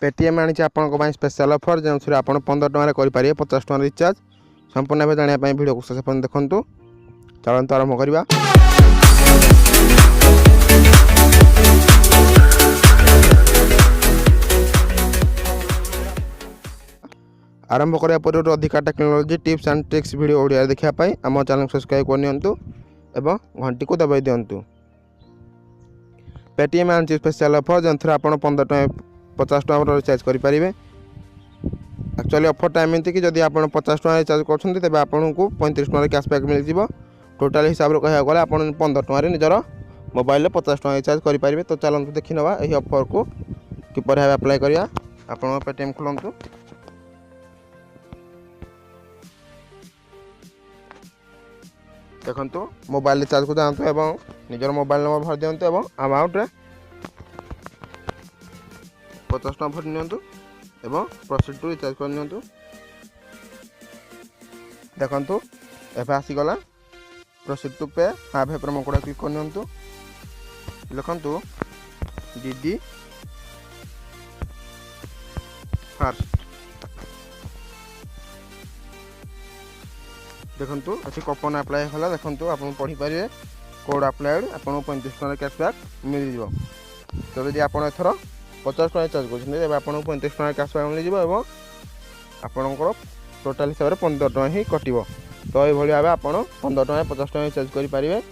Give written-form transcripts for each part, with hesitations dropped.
Paytm आनी आपण special offer जो आप 15 टकर करेंगे 50 टका रिचार्ज संपूर्ण भाव जानापी भिडियो को शेष पर्यंत देखूँ। चलते आरंभ करवा। आरंभ करने पूर्व अधिक technology tips and tricks video Odia देखापी आम चैनल सब्सक्राइब करनियंतु एवं घंटी को दबाई दिंतु। पेटीएम आनी स्पेशल ऑफर जो आप 15 टका 50 टका रिचार्ज करेंगे। एक्चुअली ऑफरटा एमती कि जब आप 50 टका रिचार्ज करते तेज आपको 35 टका कैशबैक मिल जाए। टोटाल हिसाब से कहया गले आप 15 टका निजर मोबाइल 50 टका रिचार्ज करेंगे। तो चलते देखी ना यही ऑफर को किपर भाव अप्लाई करिया। आप पेटीएम खोलतु। देखो मोबाइल रिचार्ज को जातु एवं निजर मोबाइल नंबर भर दिंतु एवं अमाउंट 50 टका भर नियंतु एवं प्रोसीड टू रिचार्ज कर नियंतु। देखंतु एफे आसीगला प्रोसीड टू पे हाफ है प्रोमो कोड क्लिक कर नियंतु। लिखंतु डीडी फर्स्ट। देखंतु अच्छी कूपन अप्लाई होला। देखंतु आपन पढ़ी पारे कोड अप्लाइड आपन 35 टका कैशबैक मिल जिवो। तो यदि आपन एथरो 50 टका रिचार्ज करछन तबे आपन 35 टका कैशबैक मिल जिवो एवं आपनकर टोटल हिसाब रे 15 टका ही कटिवो। तो ए भली भाबे आपन 15 टका 50 टका रिचार्ज करि पारिबे।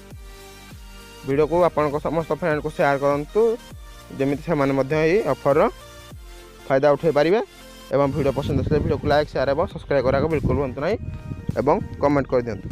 वीडियो को आपन समस्त फ्रेंड को शेयर करंतु जेमिति से माने मध्ये ए ऑफर रो फायदा उठे पारिबे। एवं वीडियो पसंद आसे वीडियो को लाइक शेयर एवं सब्सक्राइब करा बिल्कुल भूलतु नहीं एवं कमेंट कर दियंतु।